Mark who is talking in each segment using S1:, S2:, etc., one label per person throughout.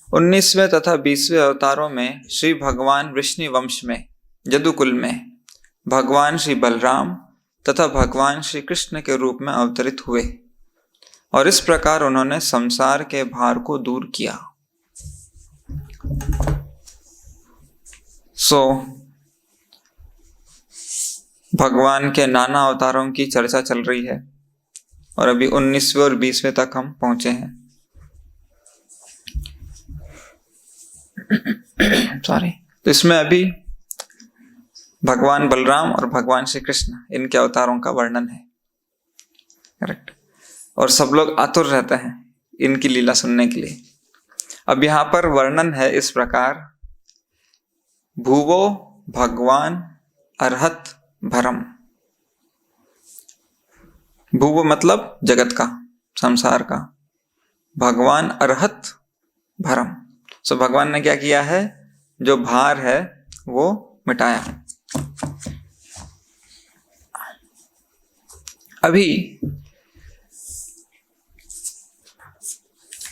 S1: 19वें तथा 20वें अवतारों में श्री भगवान वृष्णि वंश में यदुकुल में भगवान श्री बलराम तथा भगवान श्री कृष्ण के रूप में अवतरित हुए और इस प्रकार उन्होंने संसार के भार को दूर किया। भगवान के नाना अवतारों की चर्चा चल रही है और अभी 19वें और 20वें तक हम पहुंचे हैं। सॉरी, तो इसमें अभी भगवान बलराम और भगवान श्री कृष्ण इनके अवतारों का वर्णन है। करेक्ट। और सब लोग आतुर रहते हैं इनकी लीला सुनने के लिए। अब यहां पर वर्णन है इस प्रकार, भुवो भगवान अर्हत भरम। भुव मतलब जगत का, संसार का, भगवान अर्हत भरम। सो भगवान ने क्या किया है, जो भार है वो मिटाया। अभी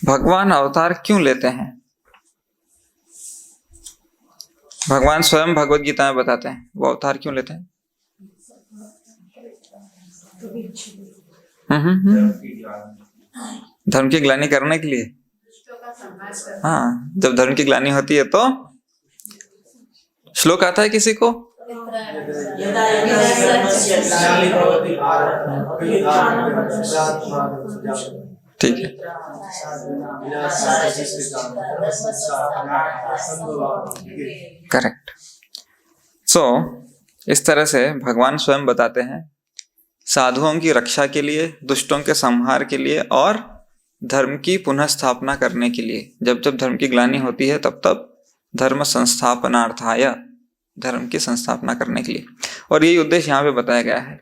S1: भगवान अवतार क्यों लेते हैं? भगवान स्वयं भगवत गीता में बताते हैं वो अवतार क्यों लेते हैं। धर्म की ग्लानि करने के लिए। हाँ, जब धर्म की ग्लानि होती है तो श्लोक आता है किसी को, ठीक है। करेक्ट। इस तरह से भगवान स्वयं बताते हैं साधुओं की रक्षा के लिए, दुष्टों के संहार के लिए और धर्म की पुनः स्थापना करने के लिए। जब जब धर्म की ग्लानि होती है तब तब धर्म संस्थापनार्थाय, धर्म की संस्थापना करने के लिए। और यही उद्देश्य यहाँ पे बताया गया है।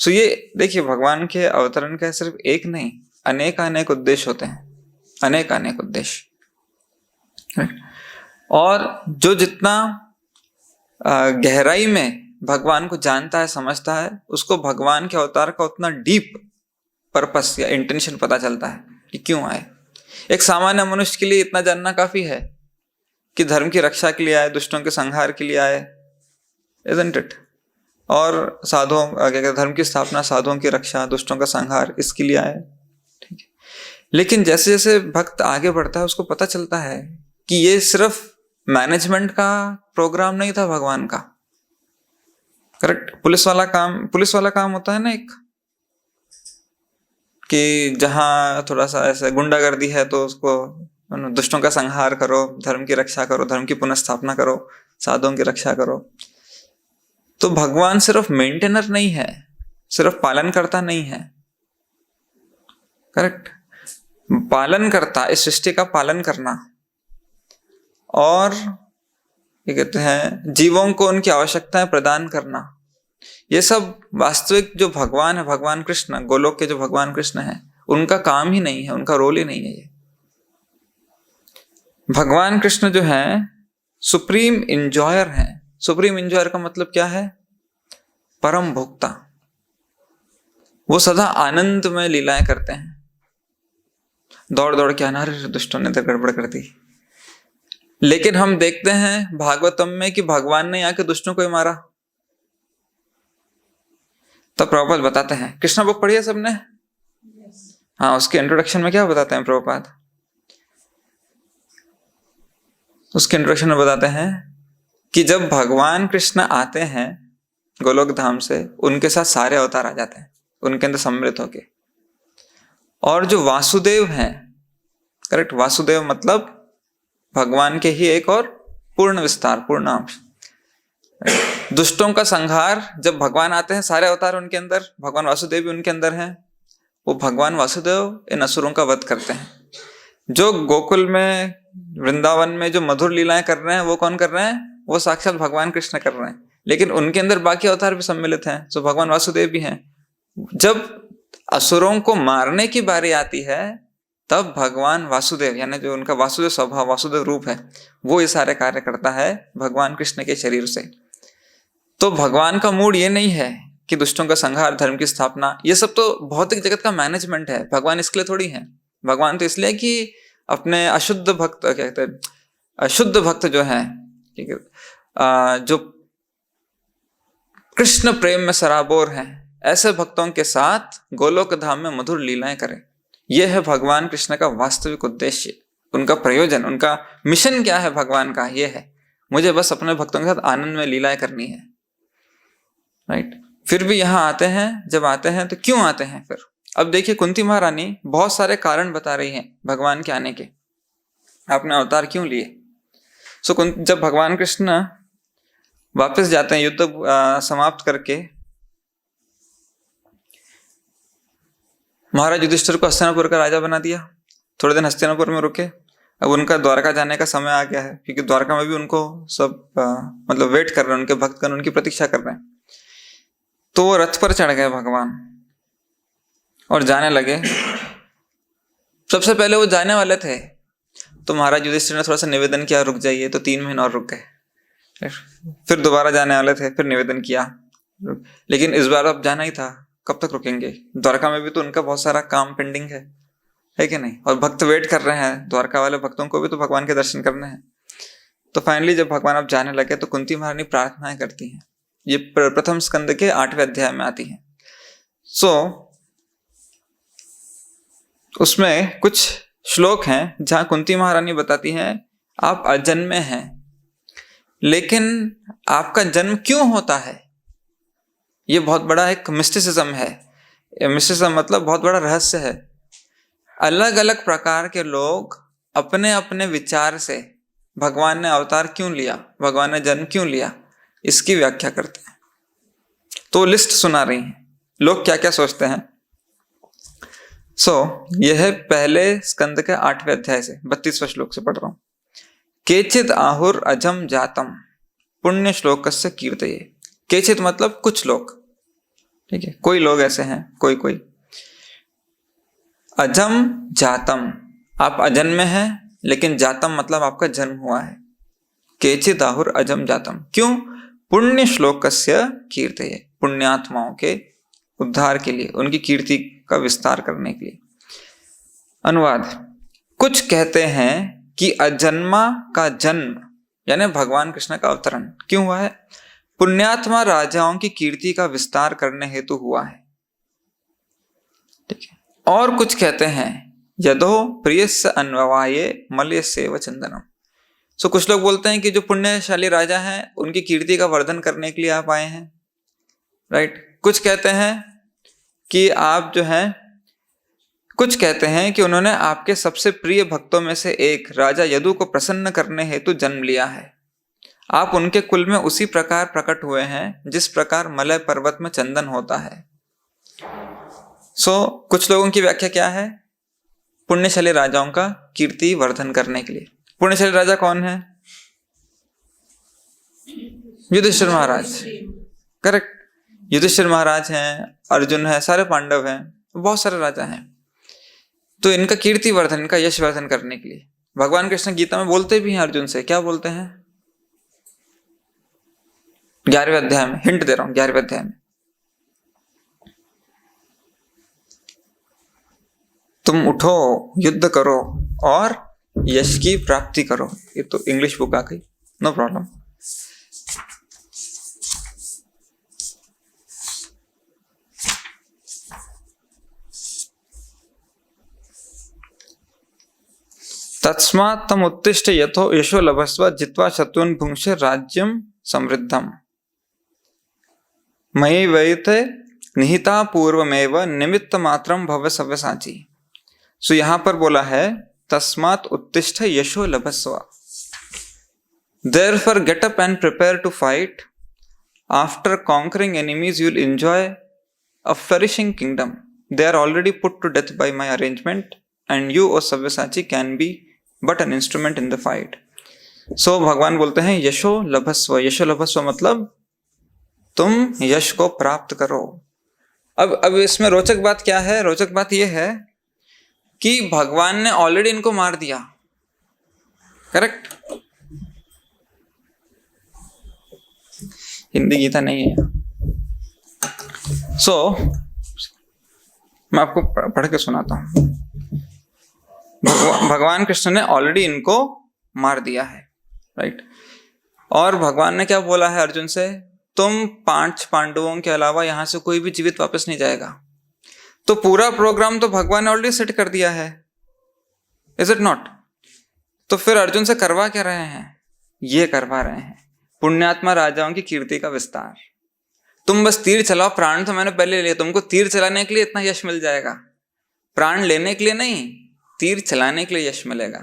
S1: ये देखिए, भगवान के अवतरण का सिर्फ एक नहीं, अनेक उद्देश्य होते हैं, अनेक उद्देश्य। और जो जितना गहराई में भगवान को जानता है, समझता है, उसको भगवान के अवतार का उतना डीप पर्पस या इंटेंशन पता चलता है कि क्यों आए। एक सामान्य मनुष्य के लिए इतना जानना काफी है कि धर्म की रक्षा के लिए आए, दुष्टों के संहार के लिए आए, isn't it? और साधुओं, धर्म की स्थापना, साधुओं की रक्षा, दुष्टों का संहार, इसके लिए आए। ठीक है। लेकिन जैसे जैसे भक्त आगे बढ़ता है उसको पता चलता है कि ये सिर्फ मैनेजमेंट का प्रोग्राम नहीं था भगवान का। करेक्ट। पुलिस वाला काम होता है ना एक, कि जहां थोड़ा सा ऐसे गुंडागर्दी है तो उसको दुष्टों का संहार करो, धर्म की रक्षा करो, धर्म की पुनर्स्थापना करो, साधुओं की रक्षा करो। तो भगवान सिर्फ मेंटेनर नहीं है, सिर्फ पालन करता नहीं है। करेक्ट। पालन करता, इस सृष्टि का पालन करना और ये कहते हैं जीवों को उनकी आवश्यकताएं प्रदान करना, ये सब वास्तविक जो भगवान है, भगवान कृष्ण, गोलोक के जो भगवान कृष्ण है, उनका काम ही नहीं है, उनका रोल ही नहीं है ये। भगवान कृष्ण जो है सुप्रीम इंजॉयर है। सुप्रीम इंजॉयर का मतलब क्या है? परम भोक्ता। वो सदा आनंद में लीलाएं करते हैं। दौड़ दौड़ के आना, अरे दुष्टों ने तो गड़बड़ कर दी। लेकिन हम देखते हैं भागवतम में कि भगवान ने आके दुष्टों को ही मारा। तो प्रभुपाद बताते हैं, कृष्णा बुक पढ़ी है सबने? हाँ, उसके इंट्रोडक्शन में क्या बताते हैं प्रभुपाद? उसके इंट्रोडक्शन में बताते हैं कि जब भगवान कृष्ण आते हैं गोलोक धाम से, उनके साथ सारे अवतार आ जाते हैं उनके अंदर सम्मिलित होके। और जो वासुदेव हैं, करेक्ट, वासुदेव मतलब भगवान के ही एक और पूर्ण विस्तार, पूर्ण अंश। दुष्टों का संहार, जब भगवान आते हैं सारे अवतार उनके अंदर, भगवान वासुदेव भी उनके अंदर हैं। वो भगवान वासुदेव इन असुरों का वध करते हैं। जो गोकुल में, वृंदावन में जो मधुर लीलाएं कर रहे हैं, वो कौन कर रहे हैं? वो साक्षात भगवान कृष्ण कर रहे हैं। लेकिन उनके अंदर बाकी अवतार भी सम्मिलित हैं, तो भगवान वासुदेव भी हैं। जब असुरों को मारने की बारी आती है तब भगवान वासुदेव, यानी जो उनका वासुदेव स्वभाव, वासुदेव रूप है, वो ये सारे कार्य करता है भगवान कृष्ण के शरीर से। तो भगवान का मूड ये नहीं है कि दुष्टों का संहार, धर्म की स्थापना, ये सब तो भौतिक जगत का मैनेजमेंट है। भगवान इसके लिए थोड़ी है। भगवान तो इसलिए कि अपने अशुद्ध भक्त, क्या कहते हैं, अशुद्ध भक्त जो है, ठीक है, जो कृष्ण प्रेम में सराबोर हैं, ऐसे भक्तों के साथ गोलोक धाम में मधुर लीलाएं करें। यह है भगवान कृष्ण का वास्तविक उद्देश्य, उनका प्रयोजन, उनका मिशन क्या है भगवान का, यह है मुझे बस अपने भक्तों के साथ आनंद में लीलाएं करनी है, राइट। फिर भी यहाँ आते हैं, जब आते हैं तो क्यों आते हैं फिर? अब देखिए, कुंती महारानी बहुत सारे कारण बता रही हैं भगवान के आने के, आपने अवतार क्यों लिए। जब भगवान कृष्ण वापस जाते हैं युद्ध समाप्त करके, महाराज युधिष्ठिर को हस्तिनापुर का राजा बना दिया, थोड़े दिन हस्तिनापुर में रुके, अब उनका द्वारका जाने का समय आ गया है, क्योंकि द्वारका में भी उनको सब मतलब वेट कर रहे हैं, उनके भक्तगण उनकी प्रतीक्षा कर रहे हैं। तो वो रथ पर चढ़ गए भगवान और जाने लगे। सबसे पहले वो जाने वाले थे तो महाराज युधिष्ठिर ने थोड़ा सा निवेदन किया, रुक जाइए, तो 3 महीने और रुक गए। फिर दोबारा जाने वाले थे, फिर निवेदन किया, लेकिन इस बार अब जाना ही था, कब तक रुकेंगे? द्वारका में भी तो उनका बहुत सारा काम पेंडिंग है कि नहीं, और भक्त वेट कर रहे हैं, द्वारका वाले भक्तों को भी तो भगवान के दर्शन करने हैं। तो फाइनली जब भगवान अब जाने लगे तो कुंती महारानी प्रार्थनाएं करती हैं, ये प्रथम स्कंद के 8वें अध्याय में आती हैं। उसमें कुछ श्लोक हैं जहां कुंती महारानी बताती हैं, आप अजन्मे हैं, लेकिन आपका जन्म क्यों होता है, ये बहुत बड़ा एक मिस्टिसिज्म है। मिस्टिसिज्म मतलब बहुत बड़ा रहस्य है। अलग अलग प्रकार के लोग अपने अपने विचार से भगवान ने अवतार क्यों लिया, भगवान ने जन्म क्यों लिया, इसकी व्याख्या करते हैं। तो लिस्ट सुना रही हैं लोग क्या क्या सोचते हैं। यह है पहले स्कंद के 8वें अध्याय से 32वें श्लोक से पढ़ रहा हूं। केचित आहुर अजम जातम पुण्य श्लोकस्य कीर्तये। केचित मतलब कुछ लोग, ठीक है, कोई लोग ऐसे हैं, कोई। अजम जातम, आप अजन्मे हैं, लेकिन जातम मतलब आपका जन्म हुआ है। केचित आहुर अजम जातम, क्यों? पुण्य श्लोकस्य कीर्तये, पुण्यात्माओं के उद्धार के लिए, उनकी कीर्ति का विस्तार करने के लिए। अनुवाद, कुछ कहते हैं कि अजन्मा का जन्म यानी भगवान कृष्ण का अवतरण क्यों हुआ है? पुण्यात्मा राजाओं की कीर्ति का विस्तार करने हेतु हुआ है, ठीक है। और कुछ कहते हैं यदो प्रियस्य अन्ववाये मल्यस्यैव चंदनम। कुछ लोग बोलते हैं कि जो पुण्यशाली राजा हैं उनकी कीर्ति का वर्धन करने के लिए आप आए हैं, राइट। कुछ कहते हैं कि आप जो हैं, कुछ कहते हैं कि उन्होंने आपके सबसे प्रिय भक्तों में से एक राजा यदु को प्रसन्न करने हेतु जन्म लिया है। आप उनके कुल में उसी प्रकार प्रकट हुए हैं जिस प्रकार मलय पर्वत में चंदन होता है। कुछ लोगों की व्याख्या क्या है? पुण्यशाली राजाओं का कीर्ति वर्धन करने के लिए। पुण्यशाली राजा कौन है? युधिष्ठिर महाराज, करेक्ट। युधिष्ठिर महाराज हैं, अर्जुन है, सारे पांडव हैं, बहुत सारे राजा हैं। तो इनका कीर्ति वर्धन, इनका यश वर्धन करने के लिए भगवान कृष्ण गीता में बोलते भी हैं अर्जुन से। क्या बोलते हैं? 11वें अध्याय में, हिंट दे रहा हूं, 11वें अध्याय में, तुम उठो, युद्ध करो और यश की प्राप्ति करो। ये तो इंग्लिश बुक आ गई, नो प्रॉब्लम। तस्मात् तम उत्तिष्ठ यथो यशो लभस्व जित्वा शत्रुन् भुंक्ष्य राज्यं समृद्धम मयि वैते निहिता पूर्वमेव निमित्त मात्रम भव सव्यसाची। यहाँ पर बोला है तस्मात् उत्तिष्ठ यशो लभस्व, therefore get up and prepare to fight. After conquering enemies you will enjoy a flourishing kingdom. They are already put to death by my arrangement and you O Sabyasachi can be but an instrument in the fight. भगवान बोलते हैं यशो लभस्व। यशो लभस्व मतलब तुम यश को प्राप्त करो। अब इसमें रोचक बात क्या है? रोचक बात यह है कि भगवान ने ऑलरेडी इनको मार दिया, करेक्ट। हिंदी गीता नहीं है, मैं आपको पढ़ के सुनाता हूं। भगवान कृष्ण ने ऑलरेडी इनको मार दिया है, राइट। और भगवान ने क्या बोला है अर्जुन से, तुम 5 पांडवों के अलावा यहां से कोई भी जीवित वापस नहीं जाएगा। तो पूरा प्रोग्राम तो भगवान ने ऑलरेडी सेट कर दिया है, इज इट नॉट? तो फिर अर्जुन से करवा क्या रहे हैं? ये करवा रहे हैं पुण्यात्मा राजाओं की कीर्ति का विस्तार। तुम बस तीर चलाओ, प्राण तो मैंने पहले लिए, तुमको तीर चलाने के लिए इतना यश मिल जाएगा, प्राण लेने के लिए नहीं, तीर चलाने के लिए यश मिलेगा,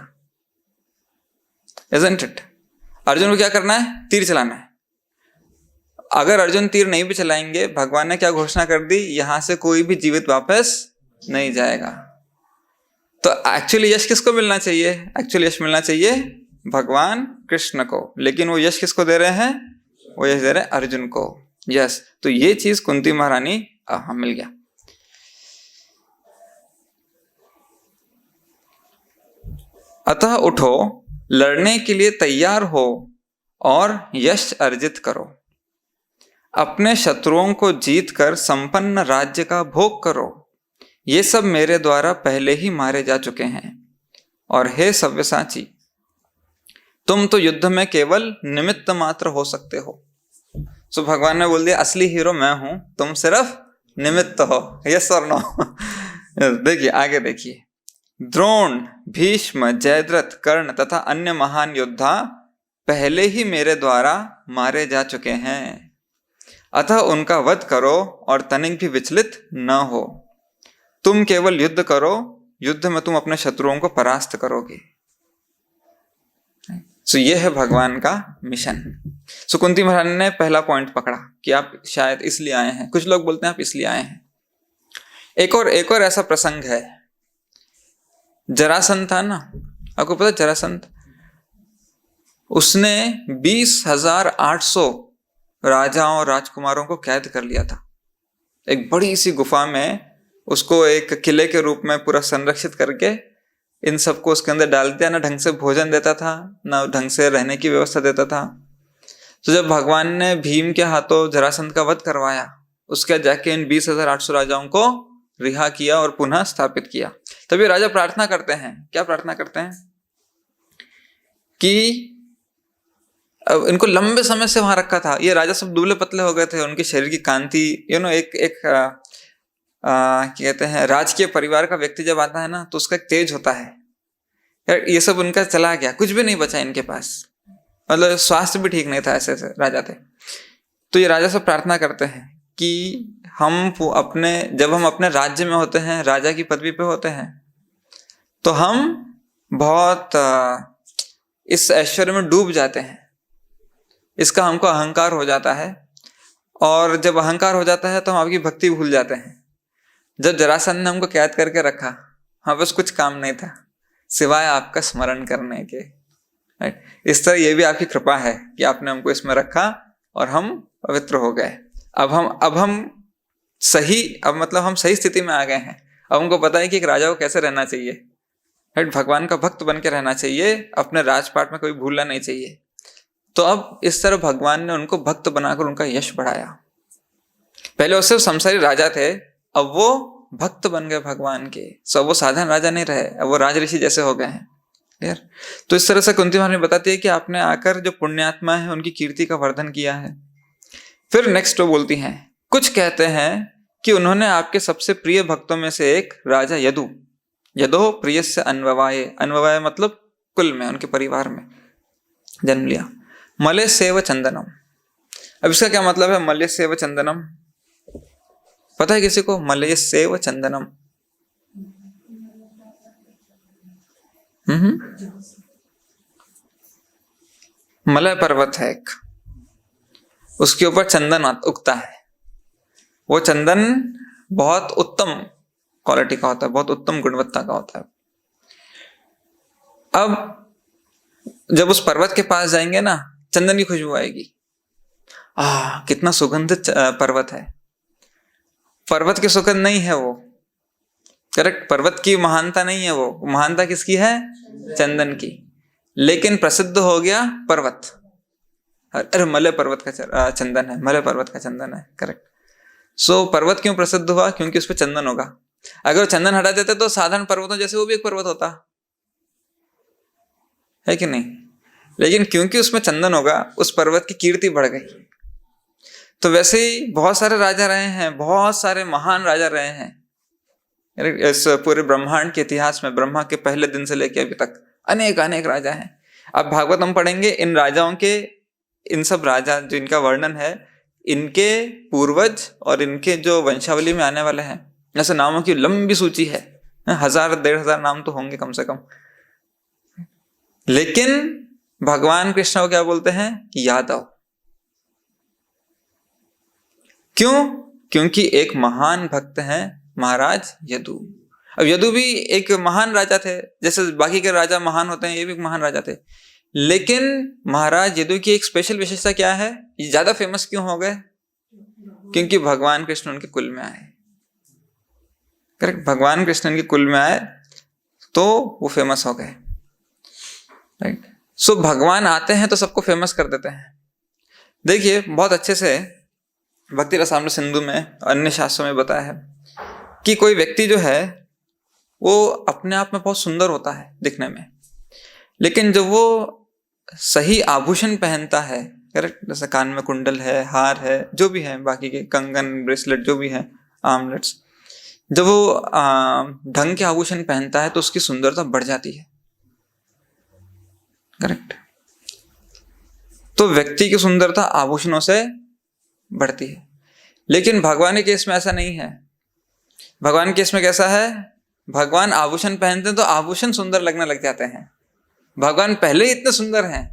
S1: isn't it? अर्जुन को क्या करना है? तीर चलाना है। अगर अर्जुन तीर नहीं भी चलाएंगे, भगवान ने क्या घोषणा कर दी, यहां से कोई भी जीवित वापस नहीं जाएगा। तो एक्चुअली यश किसको मिलना चाहिए? एक्चुअली यश मिलना चाहिए भगवान कृष्ण को, लेकिन वो यश किसको दे रहे हैं? वो यश दे रहे हैं अर्जुन को। यस, तो ये चीज कुंती महारानी मिल गया। अतः उठो, लड़ने के लिए तैयार हो और यश अर्जित करो, अपने शत्रुओं को जीतकर संपन्न राज्य का भोग करो। ये सब मेरे द्वारा पहले ही मारे जा चुके हैं। और हे सव्यसाची, तुम तो युद्ध में केवल निमित्त मात्र हो सकते हो। सो भगवान ने बोल दिया असली हीरो मैं हूं, तुम सिर्फ निमित्त हो। यस और नो? देखिए आगे देखिए, द्रोण, भीष्म, जयद्रथ, कर्ण तथा अन्य महान योद्धा पहले ही मेरे द्वारा मारे जा चुके हैं। अतः उनका वध करो और तनिक भी विचलित न हो। तुम केवल युद्ध करो, युद्ध में तुम अपने शत्रुओं को परास्त करोगे। सो ये है भगवान का मिशन। सो कुंती महारानी ने पहला पॉइंट पकड़ा कि आप शायद इसलिए आए हैं, कुछ लोग बोलते हैं आप इसलिए आए हैं। एक और ऐसा प्रसंग है, जरासंध था ना, आपको पता जरासंध, उसने 20,800 राजाओं और राजकुमारों को कैद कर लिया था। एक बड़ी सी गुफा में उसको एक किले के रूप में पूरा संरक्षित करके इन सबको उसके अंदर डाल दिया। ना ढंग से भोजन देता था, ना ढंग से रहने की व्यवस्था देता था। तो जब भगवान ने भीम के हाथों जरासंध का वध करवाया, उसके बाद जाके इन 20,800 राजाओं को रिहा किया और पुनः स्थापित किया। तभी राजा प्रार्थना करते हैं, क्या प्रार्थना करते हैं? कि अब इनको लंबे समय से वहां रखा था, ये राजा सब दुबले पतले हो गए थे, उनके शरीर की कांति एक कहते हैं राजकीय परिवार का व्यक्ति जब आता है ना तो उसका एक तेज होता है यार, ये सब उनका चला गया, कुछ भी नहीं बचा इनके पास, मतलब स्वास्थ्य भी ठीक नहीं था, ऐसे राजा थे। तो ये राजा सब प्रार्थना करते हैं कि जब हम अपने राज्य में होते हैं, राजा की पदवी पे होते हैं, तो हम बहुत इस ऐश्वर्य में डूब जाते हैं, इसका हमको अहंकार हो जाता है। और जब अहंकार हो जाता है तो हम आपकी भक्ति भूल जाते हैं। जब जरासंध ने हमको कैद करके रखा, हाँ बस कुछ काम नहीं था सिवाय आपका स्मरण करने के। इस तरह ये भी आपकी कृपा है कि आपने हमको इसमें रखा और हम पवित्र हो गए। अब हम सही स्थिति में आ गए हैं। अब हमको पता है कि एक राजा को कैसे रहना चाहिए, राइट? भगवान का भक्त बन के रहना चाहिए, अपने राजपाट में कोई भूलना नहीं चाहिए। तो अब इस तरह भगवान ने उनको भक्त बनाकर उनका यश बढ़ाया। पहले वो सिर्फ संसारी राजा थे, अब वो भक्त बन गए भगवान के। सब वो साधारण राजा नहीं रहे, अब वो राज ऋषि जैसे हो गए हैं। क्लियर? तो इस तरह से कुंती महारानी बताती है कि आपने आकर जो पुण्यात्मा है उनकी कीर्ति का वर्धन किया है। फिर नेक्स्ट वो बोलती हैं, कुछ कहते हैं कि उन्होंने आपके सबसे प्रिय भक्तों में से एक राजा यदो प्रिय से अन्ववाय मतलब कुल में, उनके परिवार में जन्म लिया। मले सेव चंदनम, अब इसका क्या मतलब है? मले सेव चंदनम पता है किसी को? मले सेव चंदनम मलय पर्वत है एक, उसके ऊपर चंदन उगता है। वो चंदन बहुत उत्तम क्वालिटी का होता है, बहुत उत्तम गुणवत्ता का होता है। अब जब उस पर्वत के पास जाएंगे ना, चंदन की खुशबू आएगी। कितना सुगंधित पर्वत है। पर्वत की सुगंध नहीं है वो, करेक्ट, पर्वत की महानता नहीं है वो, महानता किसकी है? चंदन की। लेकिन प्रसिद्ध हो गया पर्वत, अरे मलय पर्वत का चंदन है, मलय पर्वत का चंदन है, करेक्ट। सो पर्वत क्यों प्रसिद्ध हुआ? क्योंकि उस पर चंदन होगा। अगर चंदन हटा देते तो साधारण पर्वतों जैसे वो भी एक पर्वत होता, है कि नहीं? लेकिन क्योंकि उसमें चंदन होगा, उस पर्वत की कीर्ति बढ़ गई। तो वैसे ही बहुत सारे राजा रहे हैं, बहुत सारे महान राजा रहे हैं इस पूरे ब्रह्मांड के इतिहास में। ब्रह्मा के पहले दिन से लेकर अभी तक अनेक अनेक राजा हैं। अब भागवत हम पढ़ेंगे, इन राजाओं के, इन सब राजा जिनका वर्णन है, इनके पूर्वज और इनके जो वंशावली में आने वाले हैं, ऐसे नामों की लंबी सूची है। 1000-1500 नाम तो होंगे कम से कम। लेकिन भगवान कृष्ण को क्या बोलते हैं? यादव। क्यों? क्योंकि एक महान भक्त हैं महाराज यदु। अब यदु भी एक महान राजा थे, जैसे बाकी के राजा महान होते हैं, ये भी एक महान राजा थे। लेकिन महाराज यदु की एक स्पेशल विशेषता क्या है? ये ज्यादा फेमस क्यों हो गए? क्योंकि भगवान कृष्ण उनके कुल में आए। करेक्ट, भगवान कृष्ण उनके कुल में आए तो वो फेमस हो गए। राइट। सो भगवान आते हैं तो सबको फेमस कर देते हैं। देखिए बहुत अच्छे से भक्ति रसामृत सिंधु में, अन्य शास्त्रों में बताया है कि कोई व्यक्ति जो है वो अपने आप में बहुत सुंदर होता है दिखने में, लेकिन जब वो सही आभूषण पहनता है, करेक्ट, जैसे कान में कुंडल है, हार है, जो भी है, बाकी के कंगन, ब्रेसलेट जो भी है, आर्मलेट्स, जब वो ढंग के आभूषण पहनता है तो उसकी सुंदरता बढ़ जाती है। करेक्ट। तो व्यक्ति की सुंदरता आभूषणों से बढ़ती है। लेकिन भगवान के केस में ऐसा नहीं है। भगवान के केस में कैसा है? भगवान आभूषण पहनते हैं तो आभूषण सुंदर लगने लग जाते हैं। भगवान पहले ही इतने सुंदर हैं।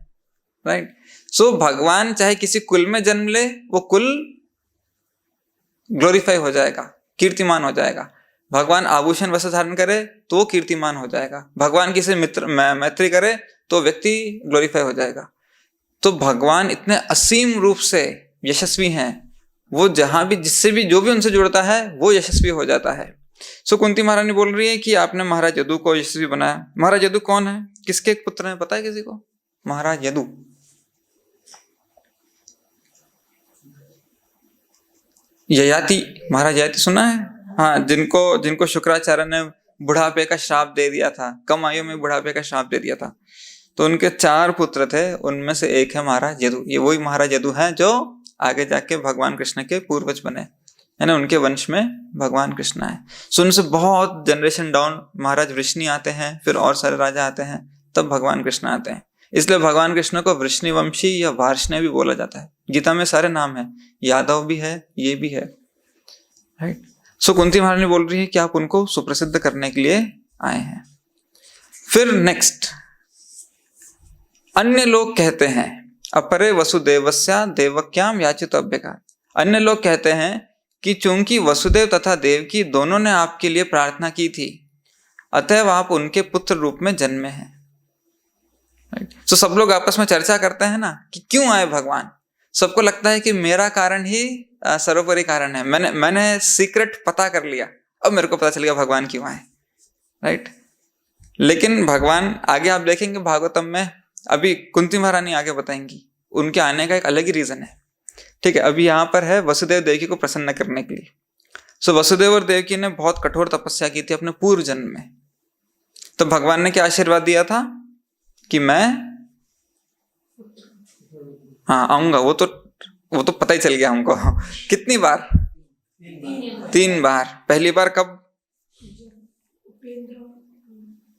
S1: राइट। सो भगवान चाहे किसी कुल में जन्म ले, वो कुल ग्लोरीफाई हो जाएगा, कीर्तिमान हो जाएगा। भगवान आभूषण वस्त्र धारण करे तो वो कीर्तिमान हो जाएगा। भगवान किसी मित्र मैत्री करे तो व्यक्ति ग्लोरीफाई हो जाएगा। तो भगवान इतने असीम रूप से यशस्वी हैं, वो जहां भी, जिससे भी, जो भी उनसे जुड़ता है वो यशस्वी हो जाता है। सो कुंती महारानी बोल रही है कि आपने महाराज यदु को यशस्वी बनाया। महाराज यदु कौन है? किसके पुत्र हैं? पता है किसी को? महाराज यदु ययाति, महाराज ययाति सुना है? हाँ, जिनको शुक्राचार्य ने बुढ़ापे का श्राप दे दिया था, कम आयु में बुढ़ापे का श्राप दे दिया था। तो उनके 4 पुत्र थे, उनमें से एक है महाराज यदु। ये वही महाराज यदु हैं जो आगे जाके भगवान कृष्ण के पूर्वज बने, है ना, उनके वंश में भगवान कृष्ण आए। सो उनसे बहुत जनरेशन डाउन महाराज वृष्णि आते हैं, फिर और सारे राजा आते हैं, तब भगवान कृष्ण आते हैं। इसलिए भगवान कृष्ण को वृष्णिवंशी या वार्ष्णेय भी बोला जाता है। गीता में सारे नाम है, यादव भी है, ये भी है। राइट। सो कुंती महारानी बोल रही है कि आप उनको सुप्रसिद्ध करने के लिए आए हैं। फिर नेक्स्ट, अन्य लोग कहते हैं अपरे वसुदेवस्या देवक्याम याचितव्यका। अन्य लोग कहते हैं कि चूंकि वसुदेव तथा देवकी दोनों ने आपके लिए प्रार्थना की थी, अतएव आप उनके पुत्र रूप में जन्मे हैं। तो सब लोग आपस में चर्चा करते हैं ना कि क्यों आए भगवान। सबको लगता है कि मेरा कारण ही सर्वोपरि कारण है, मैंने सीक्रेट पता कर लिया, अब मेरे को पता चल गया भगवान क्यों आए। राइट। लेकिन भगवान, आगे आप देखेंगे भागवतम में, अभी कुंती महारानी आगे बताएंगी, उनके आने का एक अलग ही रीजन है। ठीक है, अभी यहाँ पर है वसुदेव देवकी को प्रसन्न करने के लिए। सो वसुदेव और देवकी ने बहुत कठोर तपस्या की थी अपने पूर्व जन्म में। तो भगवान ने क्या आशीर्वाद दिया था कि मैं आऊंगा। वो तो पता ही चल गया हमको। कितनी बार? 3 बार। पहली बार कब?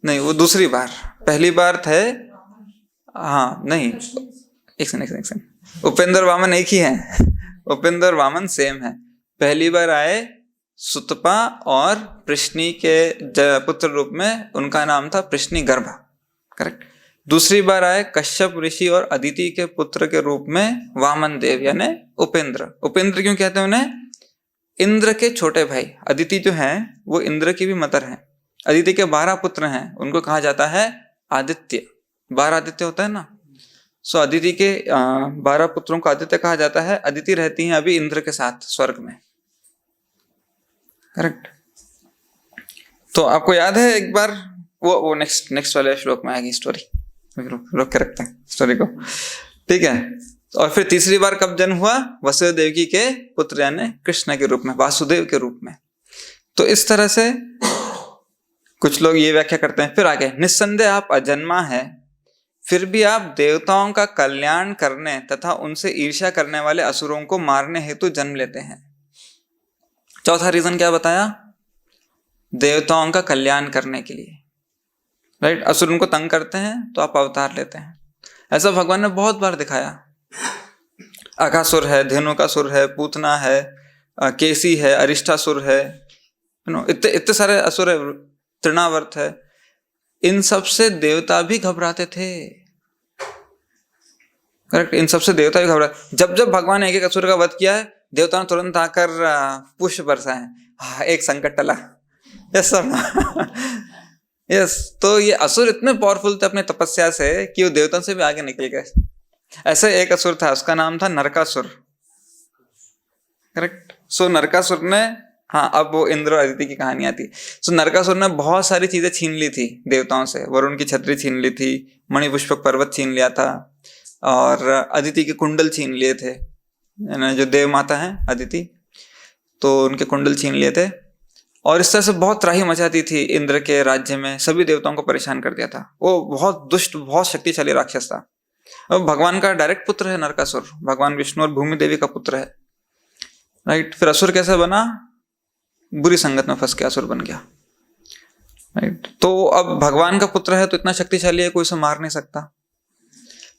S1: नहीं, वो दूसरी बार। पहली बार थे, हाँ नहीं, एक सेकंड, उपेंद्र वामन एक ही है। उपेंद्र वामन सेम है। पहली बार आए सुतपा और प्रश्नी के पुत्र रूप में, उनका नाम था प्रश्नी गर्भ। करेक्ट। दूसरी बार आए कश्यप ऋषि और अदिति के पुत्र के रूप में वामन देव, यानी उपेंद्र। उपेंद्र क्यों कहते हैं उन्हें? इंद्र के छोटे भाई। अदिति जो हैं वो इंद्र की भी मदर हैं। अदिति के 12 पुत्र हैं, उनको कहा जाता है आदित्य। 12 आदित्य होता है ना। सो अदिति के 12 पुत्रों को आदित्य कहा जाता है। अदिति रहती हैं अभी इंद्र के साथ स्वर्ग में। करेक्ट। तो आपको याद है एक बार वो नेक्स्ट वाले श्लोक में आएगी स्टोरी, रोक के रखते हैं स्टोरी को। ठीक है। और फिर तीसरी बार कब जन्म हुआ? वसुदेव देवकी के पुत्र यानी कृष्ण के रूप में, वासुदेव के रूप में। तो इस तरह से कुछ लोग ये व्याख्या करते हैं। फिर आगे, निस्संदेह आप अजन्मा है, फिर भी आप देवताओं का कल्याण करने तथा उनसे ईर्ष्या करने वाले असुरों को मारने हेतु जन्म लेते हैं। चौथा रीजन क्या बताया? देवताओं का कल्याण करने के लिए, राइट। असुर उनको तंग करते हैं तो आप अवतार लेते हैं। ऐसा भगवान ने बहुत बार दिखाया। अघासुर है, धेनुकासुर है, पूतना है, केसी है, अरिष्टासुर है, इतने इतने सारे असुर है, तृणावर्त है। इन सब से देवता भी घबराते थे, करेक्ट। इन सब से देवता भी घबराते। जब जब भगवान ने एक एक असुर का वध किया है, देवता ने तुरंत आकर पुष्प बरसाए। हाँ, एक संकट टला। Yes sir. यस। तो ये असुर इतने पावरफुल थे अपने तपस्या से कि वो देवताओं से भी आगे निकल गए। ऐसे एक असुर था, उसका नाम था नरकासुर, करेक्ट। सो नरकासुर ने, हाँ अब वो इंद्र और अदिति की कहानी आती। सो नरकासुर ने बहुत सारी चीजें छीन ली थी देवताओं से। वरुण की छतरी छीन ली थी, मणिपुष्पक पर्वत छीन लिया था, और अदिति के कुंडल छीन लिए थे। जो देव माता है अदिति, तो उनके कुंडल छीन लिए थे। और इस तरह से बहुत त्राही मचाती थी इंद्र के राज्य में, सभी देवताओं को परेशान कर दिया था। वो बहुत दुष्ट, बहुत शक्तिशाली राक्षस था। अब भगवान का डायरेक्ट पुत्र है नरकासुर, भगवान विष्णु और भूमि देवी का पुत्र है, राइट। फिर असुर कैसे बना? बुरी संगत में फंस के असुर बन गया, राइट। तो अब भगवान का पुत्र है तो इतना शक्तिशाली है, कोई उसे मार नहीं सकता।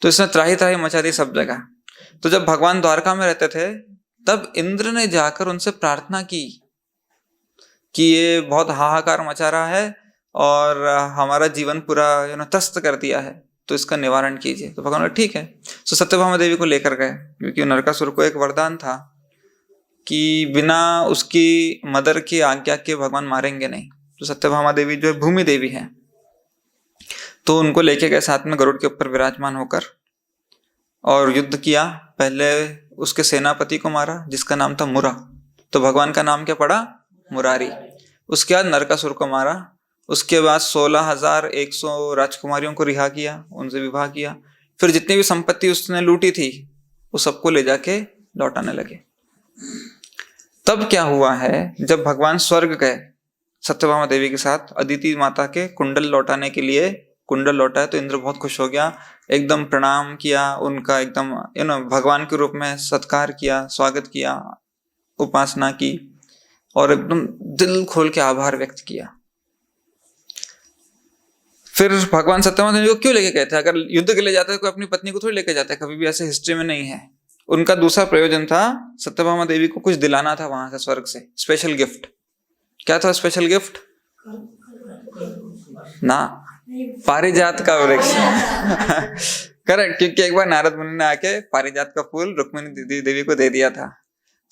S1: तो इसने त्राही त्राही मचा दी सब जगह। तो जब भगवान द्वारका में रहते थे, तब इंद्र ने जाकर उनसे प्रार्थना की कि ये बहुत हाहाकार मचा रहा है और हमारा जीवन पूरा त्रस्त कर दिया है, तो इसका निवारण कीजिए। तो भगवान बोले ठीक है। तो सत्यभामा देवी को लेकर गए, क्योंकि नरकासुर को एक वरदान था कि बिना उसकी मदर की आज्ञा के भगवान मारेंगे नहीं। तो सत्यभामा देवी जो भूमि देवी है, तो उनको लेके गए साथ में गरुड़ के ऊपर विराजमान होकर, और युद्ध किया। पहले उसके सेनापति को मारा जिसका नाम था मुरा, तो भगवान का नाम क्या पड़ा? मुरारी। उसके बाद नरकासुर को मारा। उसके बाद 16,100 राजकुमारियों को रिहा किया, उनसे विवाह किया। फिर जितनी भी संपत्ति उसने लूटी थी वो सबको ले जाके लौटाने लगे। तब क्या हुआ है, जब भगवान स्वर्ग गए सत्यभामा देवी के साथ अदिति माता के कुंडल लौटाने के लिए, कुंडल लौटाए तो इंद्र बहुत खुश हो गया, एकदम प्रणाम किया उनका, एकदम भगवान के रूप में सत्कार किया, स्वागत किया, उपासना की, और एकदम दिल खोल के आभार व्यक्त किया। फिर भगवान सत्यभामा देवी को क्यों लेके गए थे? अगर युद्ध के लिए जाते कोई अपनी पत्नी को थोड़ी लेके जाता है, कभी भी ऐसे हिस्ट्री में नहीं है। उनका दूसरा प्रयोजन था, सत्यभामा देवी को कुछ दिलाना था वहां से, स्वर्ग से स्पेशल गिफ्ट। क्या था स्पेशल गिफ्ट? ना, पारिजात का वृक्ष। करेक्ट, क्योंकि एक बार नारद मुनि ने आके पारिजात का फूल रुक्मिणी देवी को दे दिया था।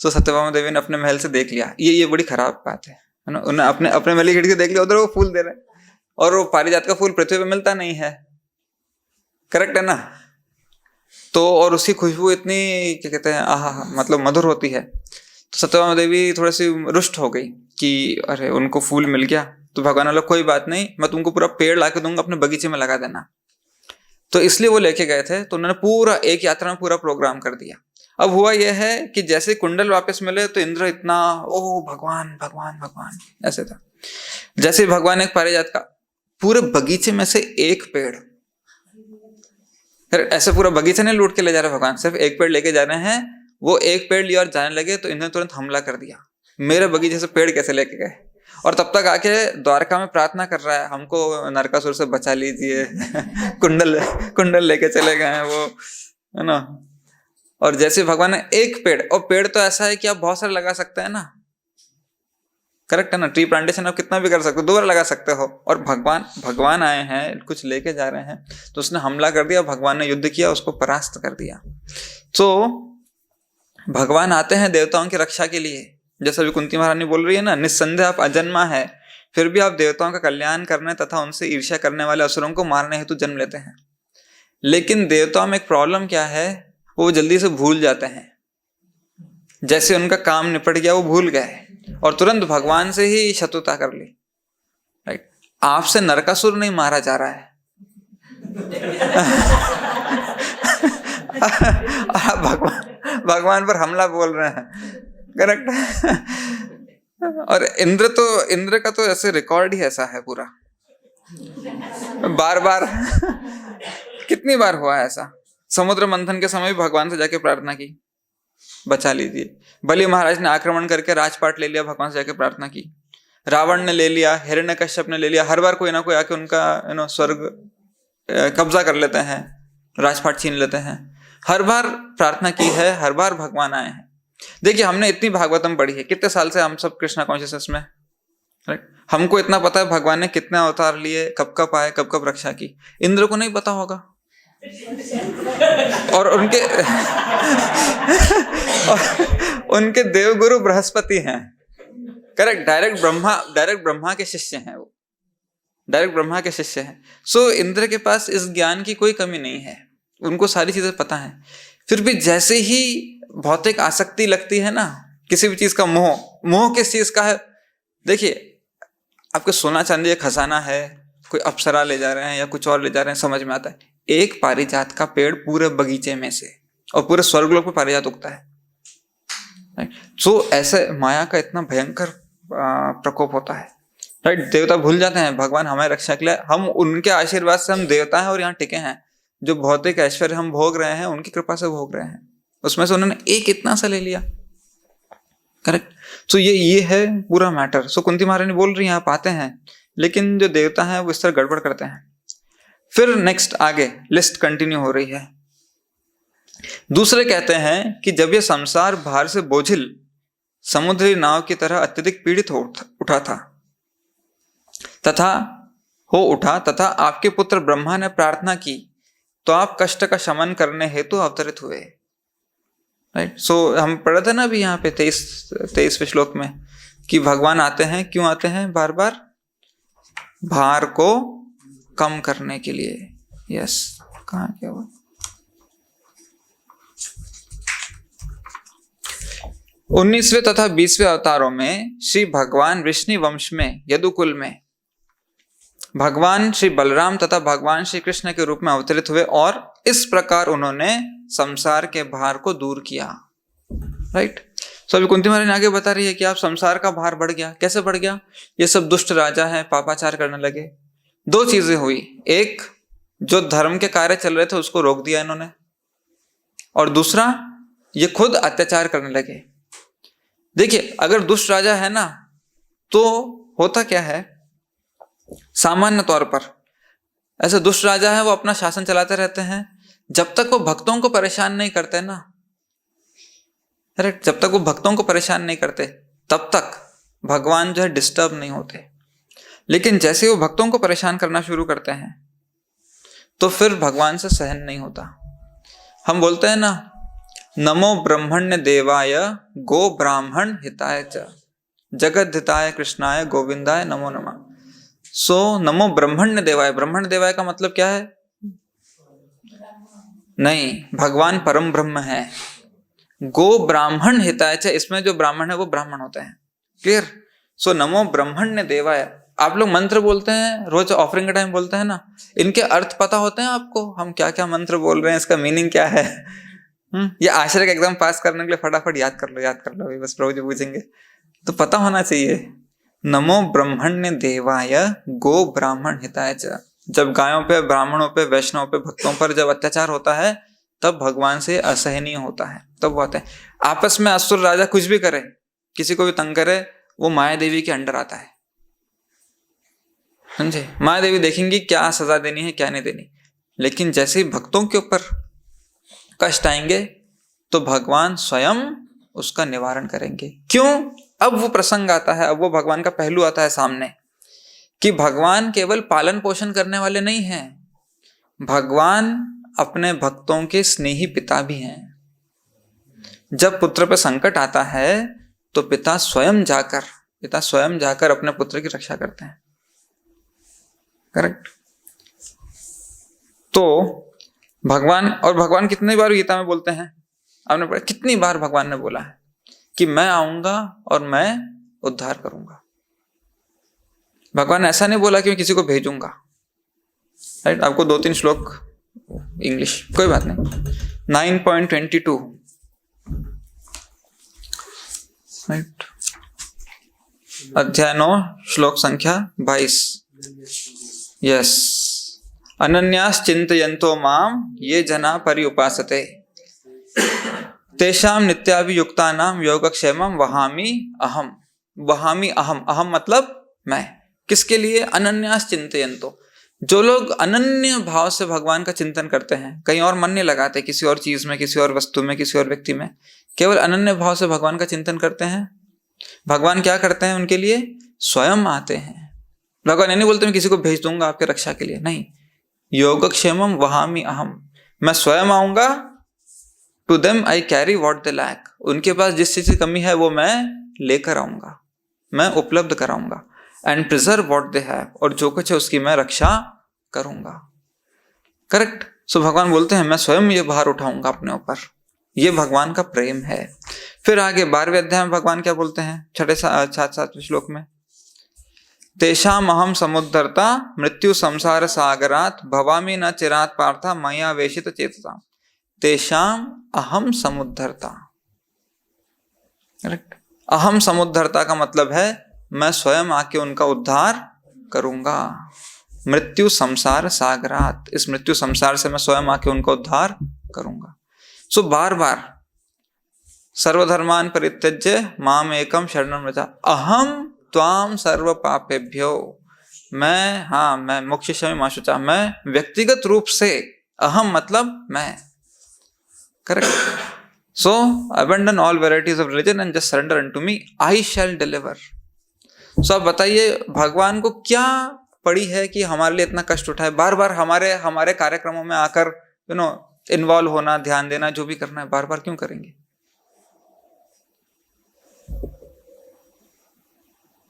S1: तो सत्यभामा देवी ने अपने महल से देख लिया, ये बड़ी खराब बात है ना। उन्होंने अपने महल की खिड़की देख लिया, उधर वो फूल दे रहे, और वो पारिजात का फूल पृथ्वी पे मिलता नहीं है, करेक्ट है ना। तो और उसकी खुशबू इतनी क्या कहते हैं, आहा, मतलब मधुर होती है। तो सत्यभामा देवी थोड़ी सी रुष्ट हो गई कि अरे उनको फूल मिल गया। तो भगवान बोला कोई बात नहीं, मैं तुमको पूरा पेड़ ला के दूंगा, अपने बगीचे में लगा देना। तो इसलिए वो लेके गए थे। तो उन्होंने पूरा एक यात्रा में पूरा प्रोग्राम कर दिया। अब हुआ यह है कि जैसे कुंडल वापस मिले तो इंद्र इतना ओ भगवान भगवान भगवान ऐसे था। जैसे भगवान एक पारिजात का पूरे बगीचे में से एक पेड़, ऐसे पूरा बगीचा नहीं लूट के ले जा रहे भगवान, सिर्फ एक पेड़ लेके जा रहे हैं। वो एक पेड़ लिया और जाने लगे तो इंद्र ने तुरंत हमला कर दिया, मेरे बगीचे से पेड़ कैसे लेके गए। और तब तक आके द्वारका में प्रार्थना कर रहा है, हमको नरकासुर से बचा लीजिए। कुंडल लेके चले गए हैं वो, है ना। और जैसे भगवान ने एक पेड़, और पेड़ तो ऐसा है कि आप बहुत सारे लगा सकते हैं ना, करेक्ट है ना। ट्री प्लांटेशन आप कितना भी कर सकते हो, 2 बार लगा सकते हो। और भगवान आए हैं, कुछ लेके जा रहे हैं, तो उसने हमला कर दिया। भगवान ने युद्ध किया, उसको परास्त कर दिया। तो भगवान आते हैं देवताओं की रक्षा के लिए। जैसा भी कुंती महारानी बोल रही है ना, निस्संदेह आप अजन्मा है, फिर भी आप देवताओं का कल्याण करने तथा उनसे ईर्ष्या करने वाले असुरों को मारने हेतु जन्म लेते हैं। लेकिन देवताओं में एक प्रॉब्लम क्या है, वो जल्दी से भूल जाते हैं। जैसे उनका काम निपट गया वो भूल गए और तुरंत भगवान से ही शत्रुता कर ली, राइट। आपसे नरकासुर नहीं मारा जा रहा है। भगवान पर हमला बोल रहे हैं, करेक्ट। और इंद्र का तो ऐसे रिकॉर्ड ही ऐसा है पूरा, बार बार कितनी बार हुआ है ऐसा? समुद्र मंथन के समय भी भगवान से जाके प्रार्थना की, बचा लीजिए। बलि महाराज ने आक्रमण करके राजपाट ले लिया, भगवान से जाके प्रार्थना की। रावण ने ले लिया, हिरण्यकश्यप ने ले लिया। हर बार कोई ना कोई आके उनका स्वर्ग कब्जा कर लेते हैं, राजपाट छीन लेते हैं। हर बार प्रार्थना की है, हर बार भगवान आए हैं। देखिए, हमने इतनी भागवतम पढ़ी है, कितने साल से हम सब कृष्णा कॉन्शियसनेस में, राइट? हमको इतना पता है भगवान ने कितने अवतार लिए, कब कब आए, कब कब रक्षा की। इंद्र को नहीं पता होगा। और उनके देवगुरु बृहस्पति हैं, करेक्ट? डायरेक्ट ब्रह्मा के शिष्य हैं वो, डायरेक्ट ब्रह्मा के शिष्य हैं। सो इंद्र के पास इस ज्ञान की कोई कमी नहीं है, उनको सारी चीजें पता है। फिर भी जैसे ही भौतिक आसक्ति लगती है ना, किसी भी चीज का मोह किस चीज का है? देखिए, आपको सोना चांदी का खजाना है, कोई अप्सरा ले जा रहे हैं या कुछ और ले जा रहे हैं, समझ में आता है। एक पारिजात का पेड़ पूरे बगीचे में से, और पूरे स्वर्गलोक पे पारिजात उगता है। सो ऐसे माया का इतना भयंकर प्रकोप होता है, राइट? देवता भूल जाते हैं भगवान हमारे रक्षा के लिए, हम उनके आशीर्वाद से हम देवता हैं और यहाँ टिके हैं। जो भौतिक ऐश्वर्य हम भोग रहे हैं, उनकी कृपा से भोग रहे हैं। उसमें से उन्होंने एक इतना सा ले लिया, करेक्ट? सो ये है पूरा मैटर। सो कुंती महारानी बोल रही हैं आप आते हैं, लेकिन जो देवता हैं वो इस तरह गड़बड़ करते हैं। फिर नेक्स्ट आगे लिस्ट कंटिन्यू हो रही है। दूसरे कहते हैं कि जब ये संसार बाहर से बोझिल समुद्री नाव की तरह अत्यधिक पीड़ित हो उठा तथा आपके पुत्र ब्रह्मा ने प्रार्थना की तो आप कष्ट का शमन करने हेतु अवतरित हुए, राइट? सो हम पढ़े थे ना अभी यहाँ पे 23वें श्लोक में कि भगवान आते हैं, क्यों आते हैं? बार बार भार को कम करने के लिए। यस, कहाँ क्या हुआ? 19वें तथा 20वें अवतारों में श्री भगवान विष्णु वंश में यदुकुल में भगवान श्री बलराम तथा भगवान श्री कृष्ण के रूप में अवतरित हुए और इस प्रकार उन्होंने संसार के भार को दूर किया, राइट? सो अभी कुंती महारानी आगे बता रही है कि आप संसार का भार बढ़ गया। कैसे बढ़ गया? ये सब दुष्ट राजा हैं, पापाचार करने लगे। दो चीजें हुई, एक जो धर्म के कार्य चल रहे थे उसको रोक दिया इन्होंने, और दूसरा ये खुद अत्याचार करने लगे। देखिए, अगर दुष्ट राजा है ना, तो होता क्या है, सामान्य तौर पर ऐसे दुष्ट राजा है वो अपना शासन चलाते रहते हैं, जब तक वो भक्तों को परेशान नहीं करते ना, जब तक वो भक्तों को परेशान नहीं करते तब तक भगवान जो है डिस्टर्ब नहीं होते। लेकिन जैसे वो भक्तों को परेशान करना शुरू करते हैं तो फिर भगवान से सहन नहीं होता। हम बोलते हैं ना, नमो ब्रह्मण्य देवाय गो ब्राह्मण हिताय च जगत हिताय कृष्णाय गोविंदाय नमो नमः। सो नमो ब्रह्मण्य देवाय, ब्रह्मण्य देवाय का मतलब क्या है? नहीं, भगवान परम ब्रह्म है। गो ब्राह्मण हिताय च, इसमें जो ब्राह्मण है वो ब्राह्मण होते हैं, क्लियर? सो नमो ब्रह्मण्य देवाय। आप लोग मंत्र बोलते हैं, रोज ऑफरिंग के टाइम बोलते हैं ना, इनके अर्थ पता होते हैं आपको? हम क्या क्या मंत्र बोल रहे हैं, इसका मीनिंग क्या है? ये आश्रय का एग्जाम पास करने के लिए फटाफट याद कर लो, बस प्रभु जी पूछेंगे तो पता होना चाहिए। नमो ब्रह्मण्य देवाय गो ब्राह्मण हिताय च। जब गायों पे, ब्राह्मणों पे, वैष्णव पे, भक्तों पर जब अत्याचार होता है तब भगवान से असहनीय होता है, तब होते हैं। आपस में असुर राजा कुछ भी करे, किसी को भी तंग करे, वो माया देवी के अंडर आता है, समझे? माया देवी देखेंगी क्या सजा देनी है क्या नहीं देनी। लेकिन जैसे ही भक्तों के ऊपर कष्ट आएंगे तो भगवान स्वयं उसका निवारण करेंगे। क्यों? अब वो प्रसंग आता है, अब वो भगवान का पहलू आता है सामने कि भगवान केवल पालन पोषण करने वाले नहीं हैं, भगवान अपने भक्तों के स्नेही पिता भी हैं। जब पुत्र पे संकट आता है तो पिता स्वयं जाकर अपने पुत्र की रक्षा करते हैं, करेक्ट? तो भगवान कितनी बार गीता में बोलते हैं? आपने पढ़ा कितनी बार भगवान ने बोला है कि मैं आऊंगा और मैं उद्धार करूंगा। भगवान ऐसा नहीं बोला कि मैं किसी को भेजूंगा, राइट? आपको 2-3 श्लोक इंग्लिश, कोई बात नहीं। 9.22, राइट? अध्याय 9 श्लोक संख्या 22। यस, अनन्यास चिंतयन्तो माम ये जना पर्युपासते तेषाम नित्याभियुक्तानाम योगक्षेमम वहामि अहम। वहामि अहम, अहम मतलब मैं। किसके लिए? अनन्यास चिंतयन्तो, जो लोग अनन्य भाव से भगवान का चिंतन करते हैं, कहीं और मन नहीं लगाते, किसी और चीज में, किसी और वस्तु में, किसी और व्यक्ति में, केवल अनन्य भाव से भगवान का चिंतन करते हैं। भगवान क्या करते हैं उनके लिए? स्वयं आते हैं। भगवान ये नहीं बोलते मैं किसी को भेज दूंगा आपके रक्षा के लिए, नहीं। योगक्षेमम वहामि अहम, मैं स्वयं आऊंगा। To them I carry what they lack, उनके पास जिस चीज की कमी है वो मैं लेकर आऊंगा, मैं उपलब्ध कराऊंगा। And preserve what they have, और जो कुछ है उसकी मैं रक्षा करूंगा। करेक्ट। सो भगवान बोलते हैं मैं स्वयं ये भार उठाऊंगा अपने ऊपर। ये भगवान का प्रेम है। फिर आगे 12वें अध्याय में भगवान क्या बोलते हैं? 6-7 श्लोक में, तेषाम अहम समुद्धरता मृत्यु संसार सागरात भवामि न चिरात पार्था मया वेशित चेतसा। तेषाम अहम समुद्धरता। करेक्ट। अहम समुद्धरता का मतलब है मैं स्वयं आके उनका उद्धार करूंगा। मृत्यु संसार सागरात, इस मृत्यु संसार से मैं स्वयं आके उनका उद्धार करूंगा। सो बार बार सर्वधर्मान परित्यज्य माम एकम शरणं व्रज अहम त्वाम सर्व पापेभ्यो। मैं मोक्ष शमी मा शुचा, मैं व्यक्तिगत रूप से, अहम मतलब मैं। Correct. So abandon all varieties of religion and just surrender unto me, I shall deliver. So आप बताइए भगवान को क्या पड़ी है कि हमारे लिए इतना कष्ट उठाए, बार बार हमारे कार्यक्रमों में आकर इन्वॉल्व होना, ध्यान देना, जो भी करना है, बार बार क्यों करेंगे?